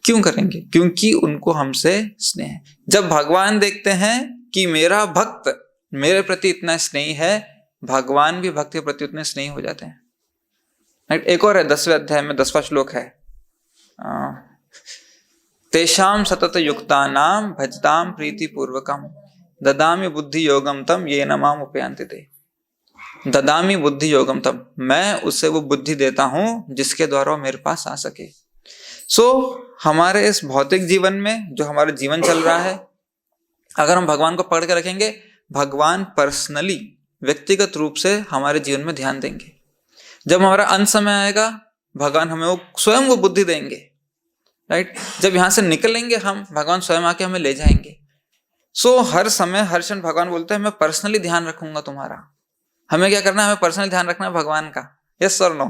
S1: क्यों करेंगे? क्योंकि उनको हमसे स्नेह है। जब भगवान देखते हैं कि मेरा भक्त मेरे प्रति इतना स्नेही है, भगवान भी भक्त के प्रति उतने स्नेही हो जाते हैं। एक और है 10वें अध्याय में 10वां श्लोक है, तेषाम सतत युक्तानाम भजताम प्रीति पूर्वकम ददामि बुद्धि योगम तम ये नमाम उपयांति ते। ददामि बुद्धि योगम तम, मैं उसे वो बुद्धि देता हूं जिसके द्वारा वो मेरे पास आ सके। सो हमारे इस भौतिक जीवन में जो हमारा जीवन चल रहा है, अगर हम भगवान को पकड़ के रखेंगे, भगवान पर्सनली, व्यक्तिगत रूप से हमारे जीवन में ध्यान देंगे। जब हमारा अंत समय आएगा, भगवान हमें वो स्वयं वो बुद्धि देंगे। राइट। जब यहां से निकलेंगे हम, भगवान स्वयं आके हमें ले जाएंगे। सो हर समय हर क्षण भगवान बोलते हैं मैं पर्सनली ध्यान रखूंगा तुम्हारा। हमें क्या करना है? हमें पर्सनली ध्यान रखना है भगवान का। यस और नो?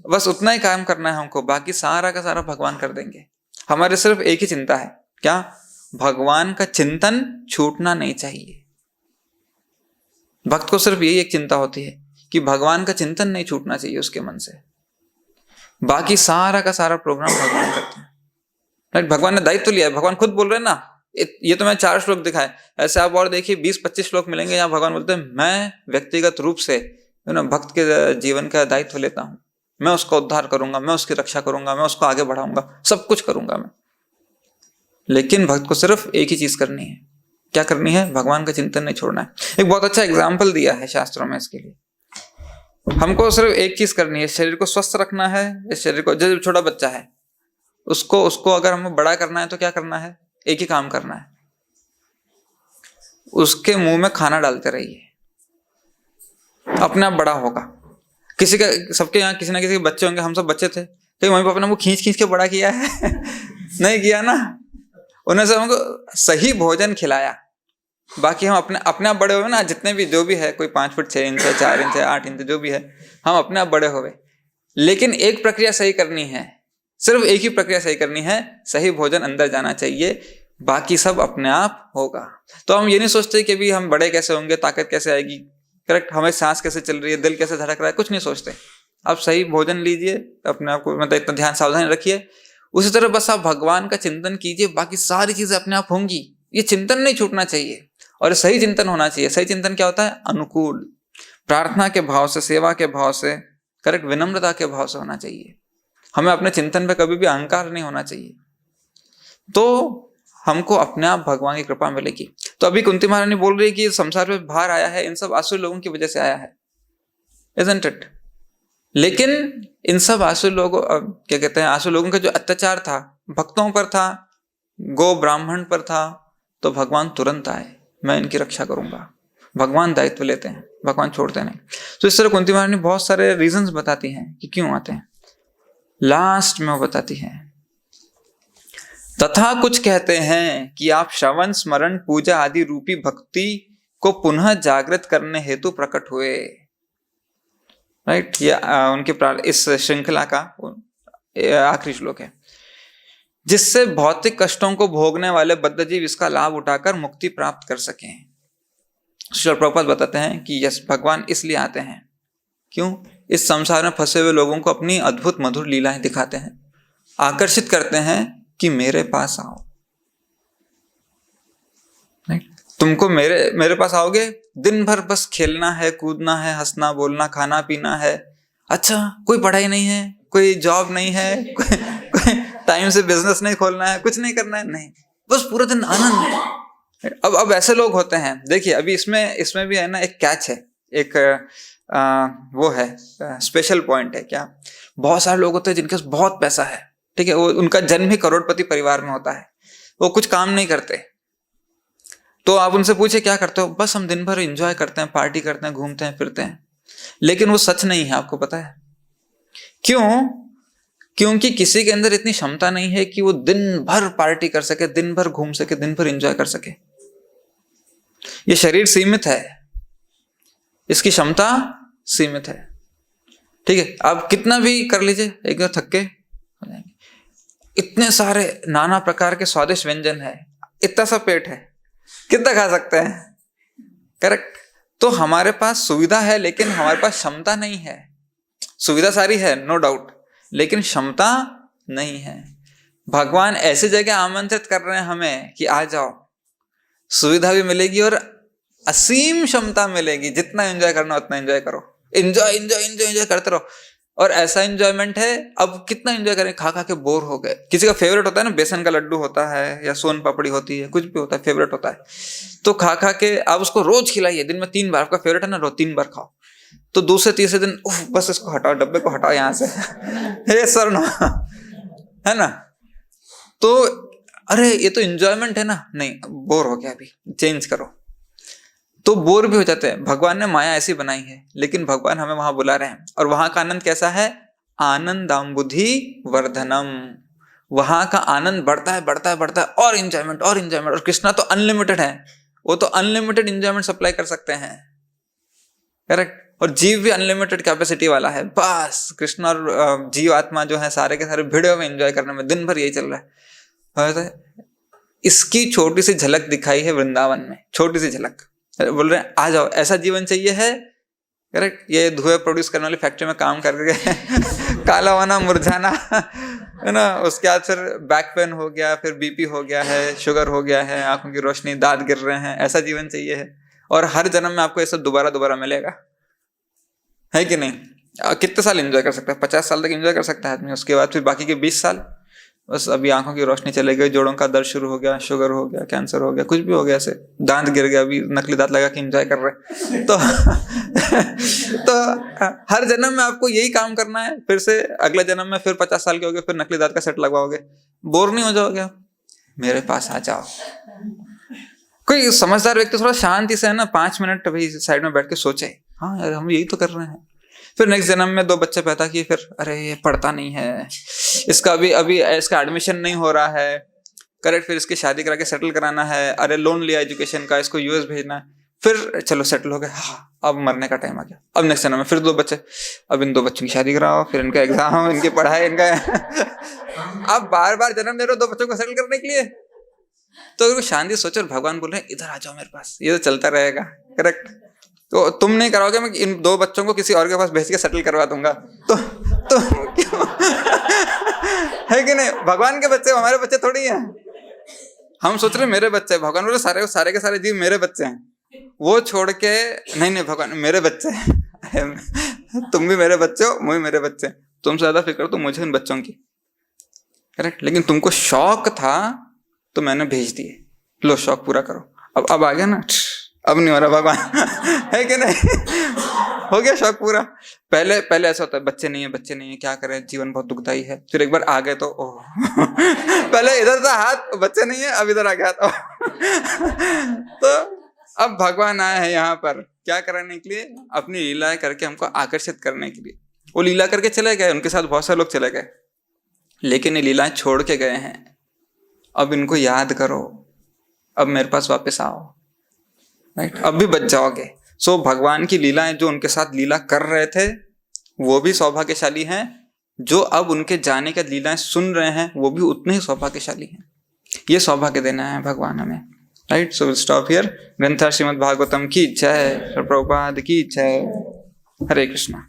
S1: बस उतना ही काम करना है हमको, बाकी सारा का सारा भगवान कर देंगे। हमारे सिर्फ एक ही चिंता है, क्या? भगवान का चिंतन छूटना नहीं चाहिए। भक्त को सिर्फ यही एक चिंता होती है कि भगवान का चिंतन नहीं छूटना चाहिए उसके मन से। बाकी सारा का सारा प्रोग्राम भगवान करते हैं। राइट। भगवान ने दायित्व लिया है। भगवान खुद बोल रहे हैं ना, ये तो मैं 4 श्लोक दिखाए, ऐसे आप और देखिए 20-25 श्लोक मिलेंगे यहाँ भगवान बोलते हैं मैं व्यक्तिगत रूप से भक्त के जीवन का दायित्व लेता हूं, मैं उसका उद्धार करूंगा, मैं उसकी रक्षा करूंगा, मैं उसको आगे बढ़ाऊंगा, सब कुछ करूंगा मैं। लेकिन भक्त को सिर्फ एक ही चीज करनी है। क्या करनी है? भगवान का चिंतन नहीं छोड़ना है। एक बहुत अच्छा एग्जाम्पल दिया है शास्त्रों में इसके लिए। हमको सिर्फ एक चीज करनी है, शरीर को स्वस्थ रखना है। इस शरीर को, जब छोटा बच्चा है उसको अगर हमें बड़ा करना है तो क्या करना है? एक ही काम करना है, उसके मुंह में खाना डालते रहिए, अपने आप बड़ा होगा। किसी का, सबके यहाँ किसी ना किसी के बच्चे होंगे, हम सब बच्चे थे, कहीं मम्मी पापा ने वो खींच खींच के बड़ा किया है? नहीं किया ना। उन्होंने सब हमको सही भोजन खिलाया, बाकी हम अपने आप बड़े हुए ना। जितने भी जो भी है, कोई 5 फुट 6 इंच है, 4 इंच है, 8 इंच जो भी है, हम अपने आप बड़े हुए। लेकिन एक प्रक्रिया सही करनी है, सिर्फ एक ही प्रक्रिया सही करनी है, सही भोजन अंदर जाना चाहिए, बाकी सब अपने आप होगा। तो हम ये नहीं सोचते कि भी हम बड़े कैसे होंगे, ताकत कैसे आएगी, करेक्ट, हमें सांस कैसे चल रही है, दिल कैसे धड़क रहा है, कुछ नहीं सोचते। आप सही भोजन लीजिए, अपने आप को मतलब इतना ध्यान सावधानी रखिए। उसी तरह बस आप भगवान का चिंतन कीजिए, बाकी सारी चीजें अपने आप होंगी। ये चिंतन नहीं छूटना चाहिए, और सही चिंतन होना चाहिए। सही चिंतन क्या होता है? अनुकूल, प्रार्थना के भाव से, सेवा के भाव से, करेक्ट, विनम्रता के भाव से होना चाहिए। हमें अपने चिंतन पे कभी भी अहंकार नहीं होना चाहिए, तो हमको अपने आप भगवान की कृपा मिलेगी। तो अभी कुंती महारानी बोल रही है कि संसार में भार आया है, इन सब आसुर लोगों की वजह से आया है, isn't it? लेकिन इन सब आसुर लोगों, क्या कहते हैं, आसुर लोगों का जो अत्याचार था, भक्तों पर था, गो ब्राह्मण पर था, तो भगवान तुरंत आए, मैं इनकी रक्षा करूंगा। भगवान दायित्व लेते हैं, भगवान छोड़ते नहीं। तो इस तरह कुंती महारानी बहुत सारे रीजंस बताती हैं कि क्यों आते हैं। लास्ट में वो बताती हैं, तथा कुछ कहते हैं कि आप श्रवण, स्मरण, पूजा आदि रूपी भक्ति को पुनः जागृत करने हेतु प्रकट हुए। राइट, ये उनके इस श्रृंखला का आखिरी श्लोक है। जिससे भौतिक कष्टों को भोगने वाले बद्धजीव इसका लाभ उठाकर मुक्ति प्राप्त कर सकें। श्रील प्रभुपाद बताते हैं कि यस, भगवान इसलिए आते हैं, क्यों? इस संसार में फंसे हुए लोगों को अपनी अद्भुत मधुर लीलाएं दिखाते हैं, आकर्षित करते हैं कि मेरे पास आओ। तुमको मेरे पास आओगे, दिन भर बस खेलना है, कूदना है, हंसना, बोलना, खाना पीना है। अच्छा, कोई पढ़ाई नहीं है, कोई जॉब नहीं है, कोई टाइम से बिजनेस नहीं खोलना है, कुछ नहीं करना है, नहीं, बस पूरा दिन आनंद। अब ऐसे लोग होते हैं। देखिए, अभी इसमें भी है ना, एक कैच है, एक वो है, स्पेशल पॉइंट है। क्या? बहुत सारे लोग होते हैं जिनके पास बहुत पैसा है, ठीक है, वो उनका जन्म ही करोड़पति परिवार में होता है, वो कुछ काम नहीं करते। तो आप उनसे पूछे क्या करते हो? बस हम दिन भर एंजॉय करते हैं, पार्टी करते हैं, घूमते हैं, फिरते हैं। लेकिन वो सच नहीं है, आपको पता है क्यों? क्योंकि किसी के अंदर इतनी क्षमता नहीं है कि वो दिन भर पार्टी कर सके, दिन भर घूम सके, दिन भर एंजॉय कर सके। ये शरीर सीमित है, इसकी क्षमता सीमित है, ठीक है। आप कितना भी कर लीजिए, एक बार थक के हो जाएंगे। इतने सारे नाना प्रकार के स्वादिष्ट व्यंजन है, इतना सा पेट है, कितना खा सकते हैं? करेक्ट। तो हमारे पास सुविधा है, लेकिन हमारे पास क्षमता नहीं है। सुविधा सारी है, नो डाउट, लेकिन क्षमता नहीं है। भगवान ऐसी जगह आमंत्रित कर रहे हैं हमें कि आ जाओ, सुविधा भी मिलेगी और असीम क्षमता मिलेगी। जितना एंजॉय करना उतना एंजॉय करो, एंजॉय एंजॉय एंजॉय एंजॉय करते रहो। और ऐसा एंजॉयमेंट है, अब कितना एंजॉय करें, खा खा के बोर हो गए। किसी का फेवरेट होता है ना, बेसन का लड्डू होता है या सोन पापड़ी होती है, कुछ भी होता है, फेवरेट होता है। तो खा खा के आप उसको रोज खिलाइए, दिन में 3 बार। आपका फेवरेट है ना, रोज 3 बार खाओ। तो दूसरे तीसरे दिन बस इसको हटाओ, डब्बे को हटाओ यहाँ से, हे सर ना, है ना। तो अरे ये तो एंजॉयमेंट है ना, नहीं, बोर हो गया, अभी चेंज करो। तो बोर भी हो जाते हैं। भगवान ने माया ऐसी बनाई है, लेकिन भगवान हमें वहां बुला रहे हैं। और वहां का आनंद कैसा है? आनंदाम्बुधि वर्धनम। वहां का आनंद बढ़ता है, बढ़ता है, बढ़ता है, और एंजॉयमेंट, और एंजॉयमेंट। और कृष्णा तो अनलिमिटेड है, वो तो अनलिमिटेड एंजॉयमेंट सप्लाई कर सकते हैं, करेक्ट। और जीव भी अनलिमिटेड कैपेसिटी वाला है। बस कृष्ण और जीव आत्मा जो है, सारे के सारे भिड़े हुए एंजॉय करने में, दिन भर यही चल रहा है। इसकी छोटी सी झलक दिखाई है वृंदावन में, छोटी सी झलक। बोल रहे हैं आ जाओ, ऐसा जीवन चाहिए है, करेक्ट। ये धुएं प्रोड्यूस करने वाली फैक्ट्री में काम करके काला होना, मुरझाना, है ना। उसके बाद फिर बैक पेन हो गया, फिर बीपी हो गया है, शुगर हो गया है, आंखों की रोशनी, दांत गिर रहे हैं, ऐसा जीवन चाहिए है। और हर जन्म में आपको ये सब दोबारा दोबारा मिलेगा, है कि नहीं। कितने साल एंजॉय कर सकता है? 50 साल तक एंजॉय कर सकता है आदमी। उसके बाद फिर बाकी के 20 साल बस अभी आंखों की रोशनी चले गई, जोड़ों का दर्द शुरू हो गया, शुगर हो गया, कैंसर हो गया, कुछ भी हो गया, ऐसे दांत गिर गया, अभी नकली दांत लगा के एंजॉय कर रहे। तो हर जन्म में आपको यही काम करना है। फिर से अगले जन्म में फिर 50 साल के हो गए, फिर नकली दांत का सेट लगवाओगे, बोर नहीं हो जाओगे? मेरे पास आ जाओ। कोई समझदार व्यक्ति थोड़ा शांति से है ना 5 मिनट अभी साइड में बैठ के सोचे, हाँ यार हम यही तो कर रहे हैं। फिर नेक्स्ट जन्म में 2 बच्चे पैदा किए, फिर अरे ये पढ़ता नहीं है, इसका अभी इसका एडमिशन नहीं हो रहा है, करेक्ट। फिर इसकी शादी करा के सेटल कराना है, अरे लोन लिया एजुकेशन का, इसको यूएस भेजना है। फिर चलो सेटल हो गए, हाँ अब मरने का टाइम आ गया। अब नेक्स्ट जन्म में फिर 2 बच्चे, अब इन 2 बच्चों की शादी कराओ, फिर इनका एग्जाम, इनकी पढ़ाई, इनका अब बार बार जन्म ले रहे हो 2 बच्चों को सेटल करने के लिए। तो अगर शांति सोचो, और भगवान बोल रहे हैं इधर आ जाओ मेरे पास, ये तो चलता रहेगा, करेक्ट। तो तुम नहीं कराओगे, मैं इन 2 बच्चों को किसी और के पास भेज के सेटल करवा दूंगा। तो क्यों? है कि नहीं? भगवान के बच्चे हमारे बच्चे थोड़ी हैं। हम सोच रहे मेरे बच्चे, भगवान बोले सारे के सारे जीव मेरे बच्चे हैं। वो छोड़ के नहीं भगवान मेरे बच्चे हैं। तुम भी मेरे बच्चे हो, मैं भी मेरे बच्चे हैं। तुमसे ज्यादा फिक्र तो मुझे इन बच्चों की, करेक्ट। लेकिन तुमको शौक था तो मैंने भेज दिए, लो शौक पूरा करो। अब आ गया ना, अब नहीं हो रहा भगवान, है कि नहीं? हो गया शौक पूरा। पहले ऐसा होता है, बच्चे नहीं है, क्या करें, जीवन बहुत दुखदाई है। फिर एक बार आ गए तो ओह पहले इधर था हाथ, बच्चे नहीं है, अब इधर आ गया तो अब भगवान आए हैं यहाँ पर क्या कराने के लिए, अपनी लीलाएं करके हमको आकर्षित करने के लिए। वो लीला करके चले गए, उनके साथ बहुत सारे लोग चले गए, लेकिन ये लीलाएं छोड़ के गए हैं। अब इनको याद करो, अब मेरे पास वापस आओ, राइट, अब भी बच जाओगे। सो भगवान की लीलाएं जो उनके साथ लीला कर रहे थे वो भी सौभाग्यशाली हैं, जो अब उनके जाने के लीलाएं सुन रहे हैं वो भी उतने ही सौभाग्यशाली हैं। ये सौभाग्य देना है भगवान हमें, right. So will stop here. ग्रंथ श्रीमद् भागवतम की जय, प्रभुपाद की जय। हरे कृष्णा।